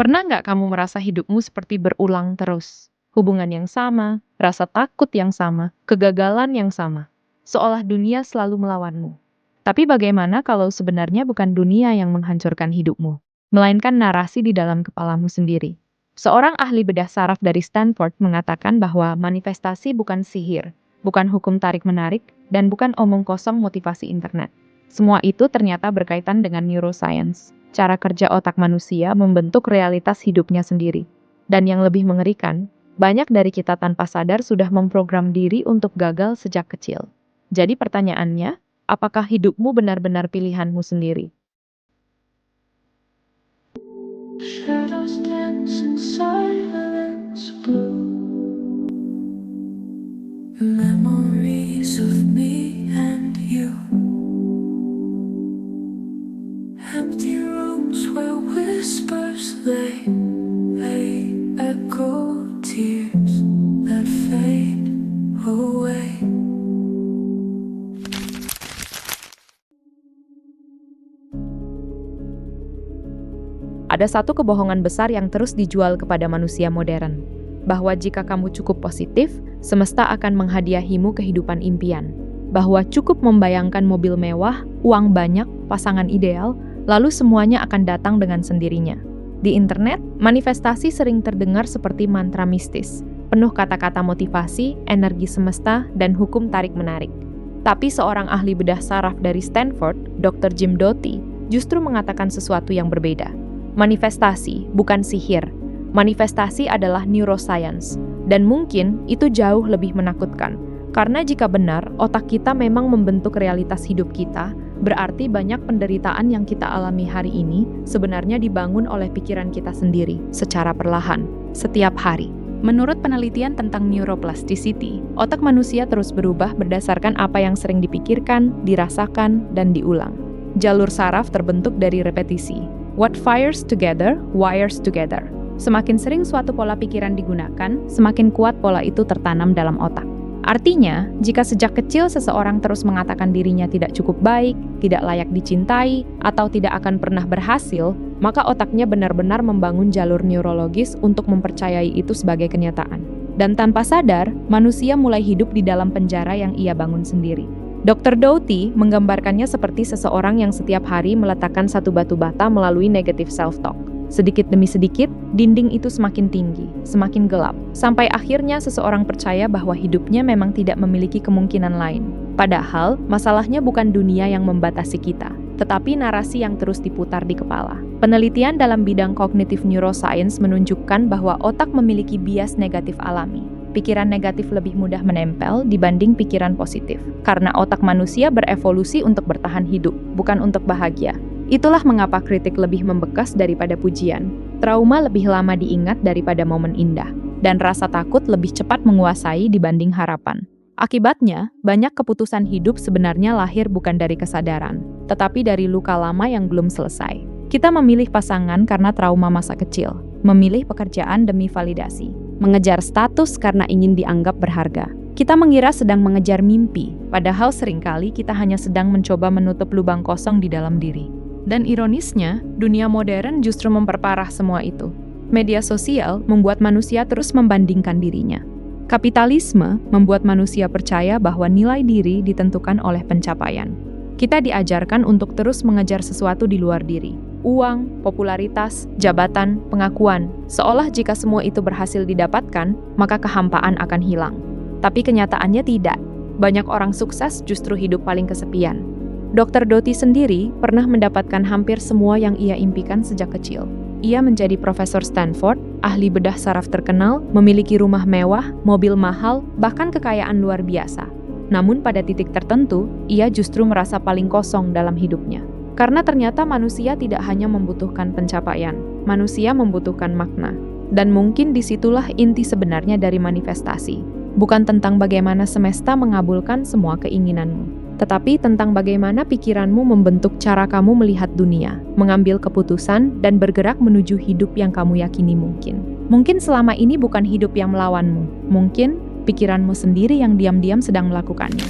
Pernah nggak kamu merasa hidupmu seperti berulang terus? Hubungan yang sama, rasa takut yang sama, kegagalan yang sama. Seolah dunia selalu melawanmu. Tapi bagaimana kalau sebenarnya bukan dunia yang menghancurkan hidupmu, melainkan narasi di dalam kepalamu sendiri? Seorang ahli bedah saraf dari Stanford mengatakan bahwa manifestasi bukan sihir, bukan hukum tarik-menarik, dan bukan omong kosong motivasi internet. Semua itu ternyata berkaitan dengan neuroscience, cara kerja otak manusia membentuk realitas hidupnya sendiri. Dan yang lebih mengerikan, banyak dari kita tanpa sadar sudah memprogram diri untuk gagal sejak kecil. Jadi pertanyaannya, apakah hidupmu benar-benar pilihanmu sendiri? Shadows dance in silence blue. Memories of me and you. Empty rooms where whispers lay. They echo tears that fade away. Ada satu kebohongan besar yang terus dijual kepada manusia modern, bahwa jika kamu cukup positif, semesta akan menghadiahimu kehidupan impian. Bahwa cukup membayangkan mobil mewah, uang banyak, pasangan ideal, lalu semuanya akan datang dengan sendirinya. Di internet, manifestasi sering terdengar seperti mantra mistis, penuh kata-kata motivasi, energi semesta, dan hukum tarik-menarik. Tapi seorang ahli bedah saraf dari Stanford, Dr. Jim Doty, justru mengatakan sesuatu yang berbeda. Manifestasi bukan sihir. Manifestasi adalah neuroscience, dan mungkin itu jauh lebih menakutkan. Karena jika benar, otak kita memang membentuk realitas hidup kita, berarti banyak penderitaan yang kita alami hari ini sebenarnya dibangun oleh pikiran kita sendiri, secara perlahan, setiap hari. Menurut penelitian tentang neuroplasticity, otak manusia terus berubah berdasarkan apa yang sering dipikirkan, dirasakan, dan diulang. Jalur saraf terbentuk dari repetisi. What fires together, wires together. Semakin sering suatu pola pikiran digunakan, semakin kuat pola itu tertanam dalam otak. Artinya, jika sejak kecil seseorang terus mengatakan dirinya tidak cukup baik, tidak layak dicintai, atau tidak akan pernah berhasil, maka otaknya benar-benar membangun jalur neurologis untuk mempercayai itu sebagai kenyataan. Dan tanpa sadar, manusia mulai hidup di dalam penjara yang ia bangun sendiri. Dr. Doty menggambarkannya seperti seseorang yang setiap hari meletakkan satu batu bata melalui negative self-talk. Sedikit demi sedikit, dinding itu semakin tinggi, semakin gelap, sampai akhirnya seseorang percaya bahwa hidupnya memang tidak memiliki kemungkinan lain. Padahal, masalahnya bukan dunia yang membatasi kita, tetapi narasi yang terus diputar di kepala. Penelitian dalam bidang cognitive neuroscience menunjukkan bahwa otak memiliki bias negatif alami. Pikiran negatif lebih mudah menempel dibanding pikiran positif, karena otak manusia berevolusi untuk bertahan hidup, bukan untuk bahagia. Itulah mengapa kritik lebih membekas daripada pujian, trauma lebih lama diingat daripada momen indah, dan rasa takut lebih cepat menguasai dibanding harapan. Akibatnya, banyak keputusan hidup sebenarnya lahir bukan dari kesadaran, tetapi dari luka lama yang belum selesai. Kita memilih pasangan karena trauma masa kecil, memilih pekerjaan demi validasi, mengejar status karena ingin dianggap berharga. Kita mengira sedang mengejar mimpi, padahal seringkali kita hanya sedang mencoba menutup lubang kosong di dalam diri. Dan ironisnya, dunia modern justru memperparah semua itu. Media sosial membuat manusia terus membandingkan dirinya. Kapitalisme membuat manusia percaya bahwa nilai diri ditentukan oleh pencapaian. Kita diajarkan untuk terus mengejar sesuatu di luar diri. Uang, popularitas, jabatan, pengakuan. Seolah jika semua itu berhasil didapatkan, maka kehampaan akan hilang. Tapi kenyataannya tidak. Banyak orang sukses justru hidup paling kesepian. Dr. Doty sendiri pernah mendapatkan hampir semua yang ia impikan sejak kecil. Ia menjadi profesor Stanford, ahli bedah saraf terkenal, memiliki rumah mewah, mobil mahal, bahkan kekayaan luar biasa. Namun pada titik tertentu, ia justru merasa paling kosong dalam hidupnya. Karena ternyata manusia tidak hanya membutuhkan pencapaian, manusia membutuhkan makna. Dan mungkin disitulah inti sebenarnya dari manifestasi. Bukan tentang bagaimana semesta mengabulkan semua keinginanmu, tetapi tentang bagaimana pikiranmu membentuk cara kamu melihat dunia, mengambil keputusan, dan bergerak menuju hidup yang kamu yakini mungkin. Mungkin selama ini bukan hidup yang melawanmu, mungkin pikiranmu sendiri yang diam-diam sedang melakukannya.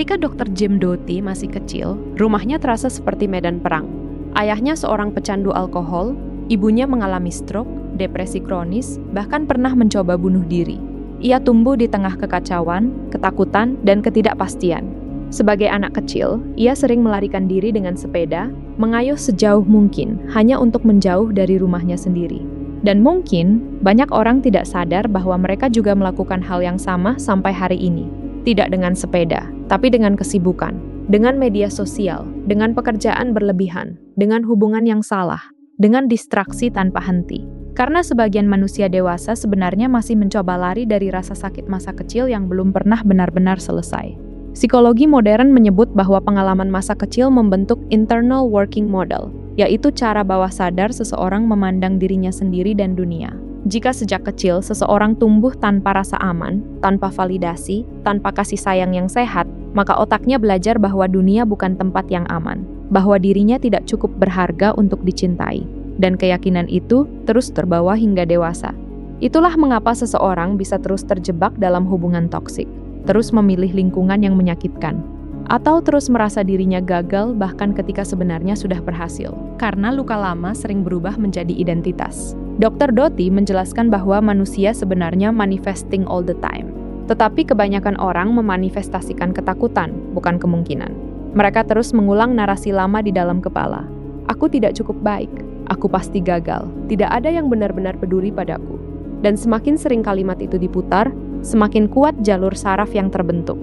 Ketika Dr. Jim Doty masih kecil, rumahnya terasa seperti medan perang. Ayahnya seorang pecandu alkohol, ibunya mengalami stroke, depresi kronis, bahkan pernah mencoba bunuh diri. Ia tumbuh di tengah kekacauan, ketakutan, dan ketidakpastian. Sebagai anak kecil, ia sering melarikan diri dengan sepeda, mengayuh sejauh mungkin hanya untuk menjauh dari rumahnya sendiri. Dan mungkin banyak orang tidak sadar bahwa mereka juga melakukan hal yang sama sampai hari ini. Tidak dengan sepeda, tapi dengan kesibukan, dengan media sosial, dengan pekerjaan berlebihan, dengan hubungan yang salah, dengan distraksi tanpa henti. Karena sebagian manusia dewasa sebenarnya masih mencoba lari dari rasa sakit masa kecil yang belum pernah benar-benar selesai. Psikologi modern menyebut bahwa pengalaman masa kecil membentuk internal working model, yaitu cara bawah sadar seseorang memandang dirinya sendiri dan dunia. Jika sejak kecil seseorang tumbuh tanpa rasa aman, tanpa validasi, tanpa kasih sayang yang sehat, maka otaknya belajar bahwa dunia bukan tempat yang aman, bahwa dirinya tidak cukup berharga untuk dicintai, dan keyakinan itu terus terbawa hingga dewasa. Itulah mengapa seseorang bisa terus terjebak dalam hubungan toksik, terus memilih lingkungan yang menyakitkan, atau terus merasa dirinya gagal bahkan ketika sebenarnya sudah berhasil, karena luka lama sering berubah menjadi identitas. Dr. Doty menjelaskan bahwa manusia sebenarnya manifesting all the time. Tetapi kebanyakan orang memanifestasikan ketakutan, bukan kemungkinan. Mereka terus mengulang narasi lama di dalam kepala. Aku tidak cukup baik, aku pasti gagal, tidak ada yang benar-benar peduli padaku. Dan semakin sering kalimat itu diputar, semakin kuat jalur saraf yang terbentuk.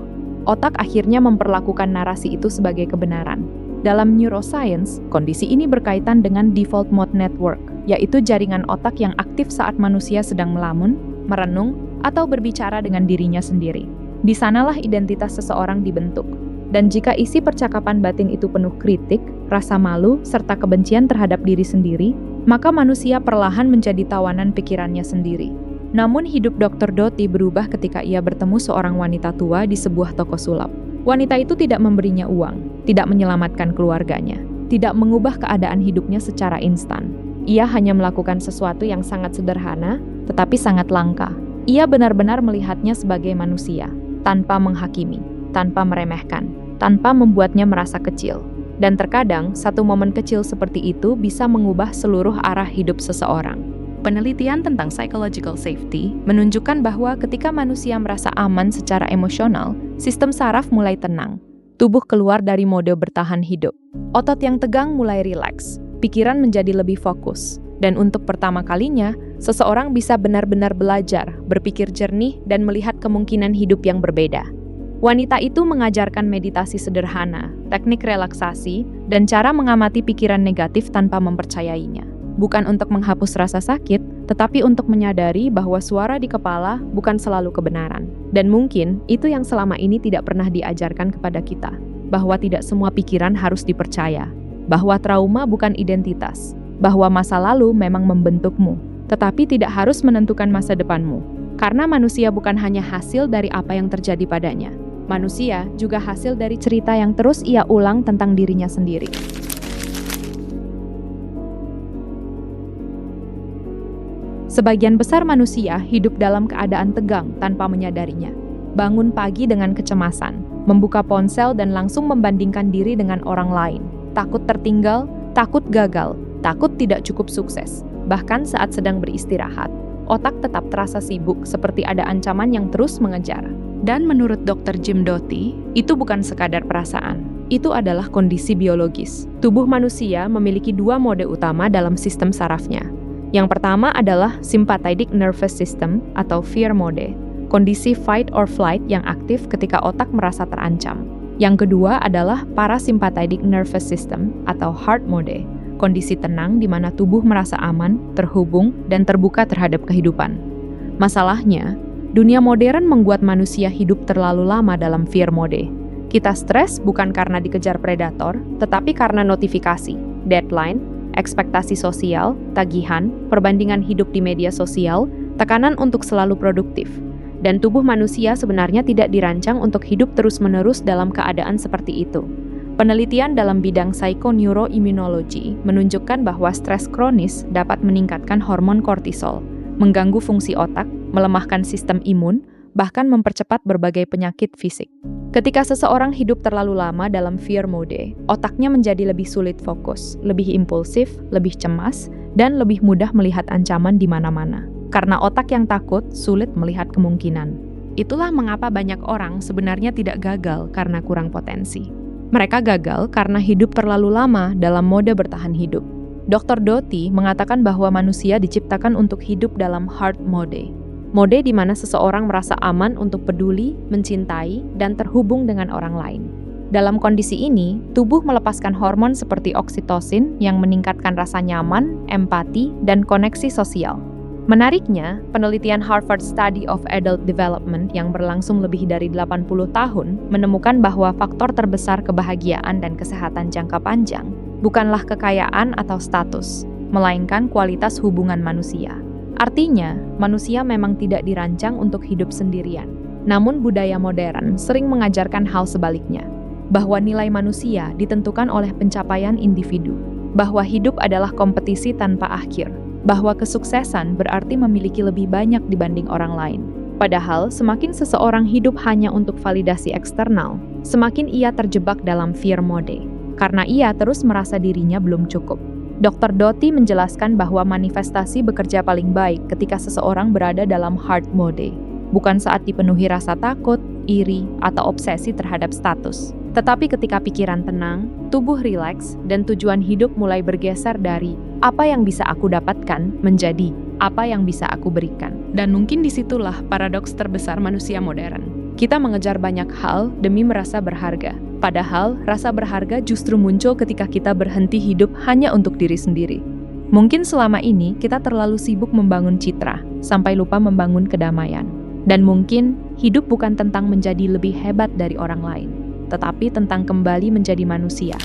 Otak akhirnya memperlakukan narasi itu sebagai kebenaran. Dalam neuroscience, kondisi ini berkaitan dengan default mode network, yaitu jaringan otak yang aktif saat manusia sedang melamun, merenung, atau berbicara dengan dirinya sendiri. Di sanalah identitas seseorang dibentuk. Dan jika isi percakapan batin itu penuh kritik, rasa malu, serta kebencian terhadap diri sendiri, maka manusia perlahan menjadi tawanan pikirannya sendiri. Namun hidup Dr. Doty berubah ketika ia bertemu seorang wanita tua di sebuah toko sulap. Wanita itu tidak memberinya uang, tidak menyelamatkan keluarganya, tidak mengubah keadaan hidupnya secara instan. Ia hanya melakukan sesuatu yang sangat sederhana, tetapi sangat langka. Ia benar-benar melihatnya sebagai manusia, tanpa menghakimi, tanpa meremehkan, tanpa membuatnya merasa kecil. Dan terkadang, satu momen kecil seperti itu bisa mengubah seluruh arah hidup seseorang. Penelitian tentang psychological safety menunjukkan bahwa ketika manusia merasa aman secara emosional, sistem saraf mulai tenang. Tubuh keluar dari mode bertahan hidup. Otot yang tegang mulai rileks. Pikiran menjadi lebih fokus. Dan untuk pertama kalinya, seseorang bisa benar-benar belajar, berpikir jernih, dan melihat kemungkinan hidup yang berbeda. Wanita itu mengajarkan meditasi sederhana, teknik relaksasi, dan cara mengamati pikiran negatif tanpa mempercayainya. Bukan untuk menghapus rasa sakit, tetapi untuk menyadari bahwa suara di kepala bukan selalu kebenaran. Dan mungkin itu yang selama ini tidak pernah diajarkan kepada kita, bahwa tidak semua pikiran harus dipercaya, bahwa trauma bukan identitas, bahwa masa lalu memang membentukmu, tetapi tidak harus menentukan masa depanmu. Karena manusia bukan hanya hasil dari apa yang terjadi padanya. Manusia juga hasil dari cerita yang terus ia ulang tentang dirinya sendiri. Sebagian besar manusia hidup dalam keadaan tegang tanpa menyadarinya. Bangun pagi dengan kecemasan, membuka ponsel dan langsung membandingkan diri dengan orang lain. Takut tertinggal, takut gagal, takut tidak cukup sukses. Bahkan saat sedang beristirahat, otak tetap terasa sibuk seperti ada ancaman yang terus mengejar. Dan menurut Dr. Jim Doty, itu bukan sekadar perasaan. Itu adalah kondisi biologis. Tubuh manusia memiliki dua mode utama dalam sistem sarafnya. Yang pertama adalah sympathetic nervous system atau fear mode, kondisi fight or flight yang aktif ketika otak merasa terancam. Yang kedua adalah parasympathetic nervous system atau heart mode, kondisi tenang di mana tubuh merasa aman, terhubung, dan terbuka terhadap kehidupan. Masalahnya, dunia modern membuat manusia hidup terlalu lama dalam fear mode. Kita stres bukan karena dikejar predator, tetapi karena notifikasi, deadline, ekspektasi sosial, tagihan, perbandingan hidup di media sosial, tekanan untuk selalu produktif. Dan tubuh manusia sebenarnya tidak dirancang untuk hidup terus-menerus dalam keadaan seperti itu. Penelitian dalam bidang psychoneuroimmunology menunjukkan bahwa stres kronis dapat meningkatkan hormon kortisol, mengganggu fungsi otak, melemahkan sistem imun, bahkan mempercepat berbagai penyakit fisik. Ketika seseorang hidup terlalu lama dalam fear mode, otaknya menjadi lebih sulit fokus, lebih impulsif, lebih cemas, dan lebih mudah melihat ancaman di mana-mana. Karena otak yang takut sulit melihat kemungkinan. Itulah mengapa banyak orang sebenarnya tidak gagal karena kurang potensi. Mereka gagal karena hidup terlalu lama dalam mode bertahan hidup. Dr. Doty mengatakan bahwa manusia diciptakan untuk hidup dalam heart mode. Mode di mana seseorang merasa aman untuk peduli, mencintai, dan terhubung dengan orang lain. Dalam kondisi ini, tubuh melepaskan hormon seperti oksitosin yang meningkatkan rasa nyaman, empati, dan koneksi sosial. Menariknya, penelitian Harvard Study of Adult Development yang berlangsung lebih dari 80 tahun menemukan bahwa faktor terbesar kebahagiaan dan kesehatan jangka panjang bukanlah kekayaan atau status, melainkan kualitas hubungan manusia. Artinya, manusia memang tidak dirancang untuk hidup sendirian. Namun budaya modern sering mengajarkan hal sebaliknya, bahwa nilai manusia ditentukan oleh pencapaian individu, bahwa hidup adalah kompetisi tanpa akhir, bahwa kesuksesan berarti memiliki lebih banyak dibanding orang lain. Padahal, semakin seseorang hidup hanya untuk validasi eksternal, semakin ia terjebak dalam fear mode, karena ia terus merasa dirinya belum cukup. Dr. Doty menjelaskan bahwa manifestasi bekerja paling baik ketika seseorang berada dalam heart mode, bukan saat dipenuhi rasa takut, iri, atau obsesi terhadap status. Tetapi ketika pikiran tenang, tubuh rileks, dan tujuan hidup mulai bergeser dari apa yang bisa aku dapatkan menjadi apa yang bisa aku berikan. Dan mungkin disitulah paradoks terbesar manusia modern. Kita mengejar banyak hal demi merasa berharga. Padahal, rasa berharga justru muncul ketika kita berhenti hidup hanya untuk diri sendiri. Mungkin selama ini kita terlalu sibuk membangun citra, sampai lupa membangun kedamaian. Dan mungkin, hidup bukan tentang menjadi lebih hebat dari orang lain, tetapi tentang kembali menjadi manusia.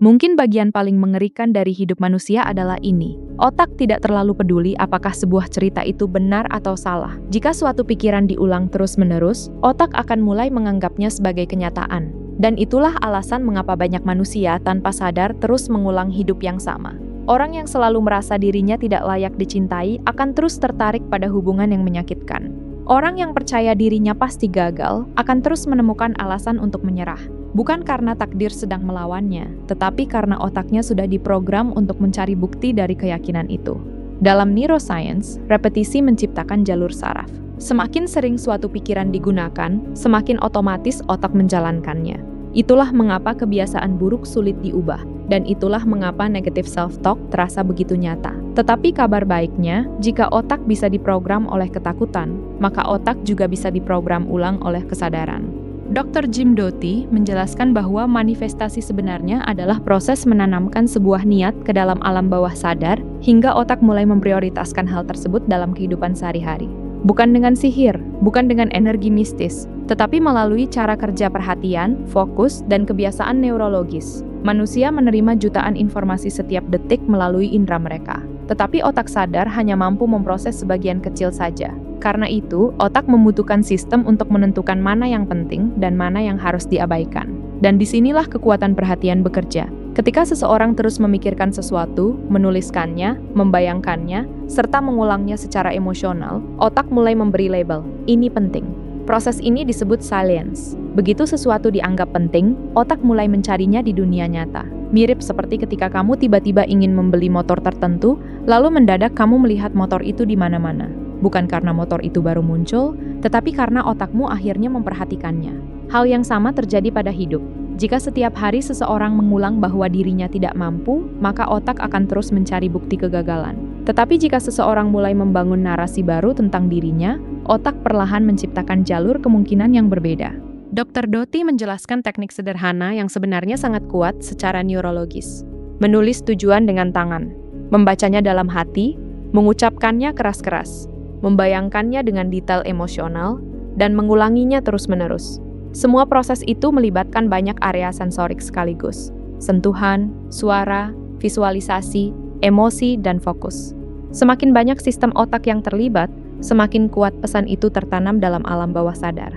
Mungkin bagian paling mengerikan dari hidup manusia adalah ini. Otak tidak terlalu peduli apakah sebuah cerita itu benar atau salah. Jika suatu pikiran diulang terus-menerus, otak akan mulai menganggapnya sebagai kenyataan. Dan itulah alasan mengapa banyak manusia tanpa sadar terus mengulang hidup yang sama. Orang yang selalu merasa dirinya tidak layak dicintai akan terus tertarik pada hubungan yang menyakitkan. Orang yang percaya dirinya pasti gagal akan terus menemukan alasan untuk menyerah. Bukan karena takdir sedang melawannya, tetapi karena otaknya sudah diprogram untuk mencari bukti dari keyakinan itu. Dalam neuroscience, repetisi menciptakan jalur saraf. Semakin sering suatu pikiran digunakan, semakin otomatis otak menjalankannya. Itulah mengapa kebiasaan buruk sulit diubah, dan itulah mengapa negative self-talk terasa begitu nyata. Tetapi kabar baiknya, jika otak bisa diprogram oleh ketakutan, maka otak juga bisa diprogram ulang oleh kesadaran. Dr. Jim Doty menjelaskan bahwa manifestasi sebenarnya adalah proses menanamkan sebuah niat ke dalam alam bawah sadar hingga otak mulai memprioritaskan hal tersebut dalam kehidupan sehari-hari. Bukan dengan sihir, bukan dengan energi mistis, tetapi melalui cara kerja perhatian, fokus, dan kebiasaan neurologis. Manusia menerima jutaan informasi setiap detik melalui indera mereka, tetapi otak sadar hanya mampu memproses sebagian kecil saja. Karena itu, otak membutuhkan sistem untuk menentukan mana yang penting dan mana yang harus diabaikan. Dan disinilah kekuatan perhatian bekerja. Ketika seseorang terus memikirkan sesuatu, menuliskannya, membayangkannya, serta mengulangnya secara emosional, otak mulai memberi label, ini penting. Proses ini disebut salience. Begitu sesuatu dianggap penting, otak mulai mencarinya di dunia nyata. Mirip seperti ketika kamu tiba-tiba ingin membeli motor tertentu, lalu mendadak kamu melihat motor itu di mana-mana. Bukan karena motor itu baru muncul, tetapi karena otakmu akhirnya memperhatikannya. Hal yang sama terjadi pada hidup. Jika setiap hari seseorang mengulang bahwa dirinya tidak mampu, maka otak akan terus mencari bukti kegagalan. Tetapi jika seseorang mulai membangun narasi baru tentang dirinya, otak perlahan menciptakan jalur kemungkinan yang berbeda. Dr. Doty menjelaskan teknik sederhana yang sebenarnya sangat kuat secara neurologis. Menulis tujuan dengan tangan, membacanya dalam hati, mengucapkannya keras-keras, membayangkannya dengan detail emosional, dan mengulanginya terus-menerus. Semua proses itu melibatkan banyak area sensorik sekaligus. Sentuhan, suara, visualisasi, emosi, dan fokus. Semakin banyak sistem otak yang terlibat, semakin kuat pesan itu tertanam dalam alam bawah sadar.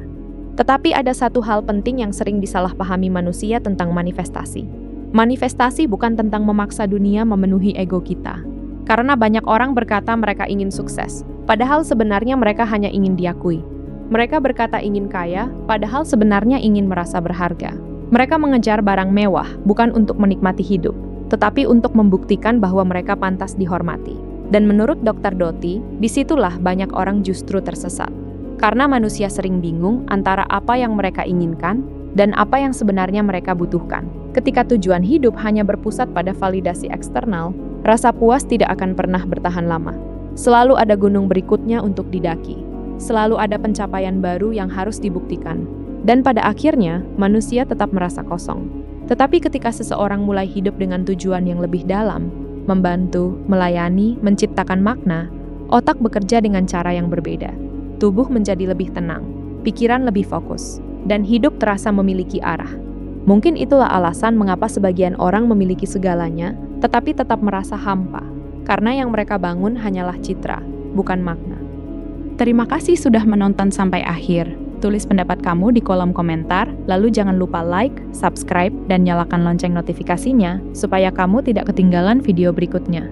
Tetapi ada satu hal penting yang sering disalahpahami manusia tentang manifestasi. Manifestasi bukan tentang memaksa dunia memenuhi ego kita. Karena banyak orang berkata mereka ingin sukses, padahal sebenarnya mereka hanya ingin diakui. Mereka berkata ingin kaya, padahal sebenarnya ingin merasa berharga. Mereka mengejar barang mewah bukan untuk menikmati hidup, tetapi untuk membuktikan bahwa mereka pantas dihormati. Dan menurut Dr. Doty, disitulah banyak orang justru tersesat. Karena manusia sering bingung antara apa yang mereka inginkan dan apa yang sebenarnya mereka butuhkan. Ketika tujuan hidup hanya berpusat pada validasi eksternal, rasa puas tidak akan pernah bertahan lama. Selalu ada gunung berikutnya untuk didaki. Selalu ada pencapaian baru yang harus dibuktikan. Dan pada akhirnya, manusia tetap merasa kosong. Tetapi ketika seseorang mulai hidup dengan tujuan yang lebih dalam, membantu, melayani, menciptakan makna, otak bekerja dengan cara yang berbeda. Tubuh menjadi lebih tenang, pikiran lebih fokus, dan hidup terasa memiliki arah. Mungkin itulah alasan mengapa sebagian orang memiliki segalanya, tetapi tetap merasa hampa. Karena yang mereka bangun hanyalah citra, bukan makna. Terima kasih sudah menonton sampai akhir. Tulis pendapat kamu di kolom komentar, lalu jangan lupa like, subscribe, dan nyalakan lonceng notifikasinya supaya kamu tidak ketinggalan video berikutnya.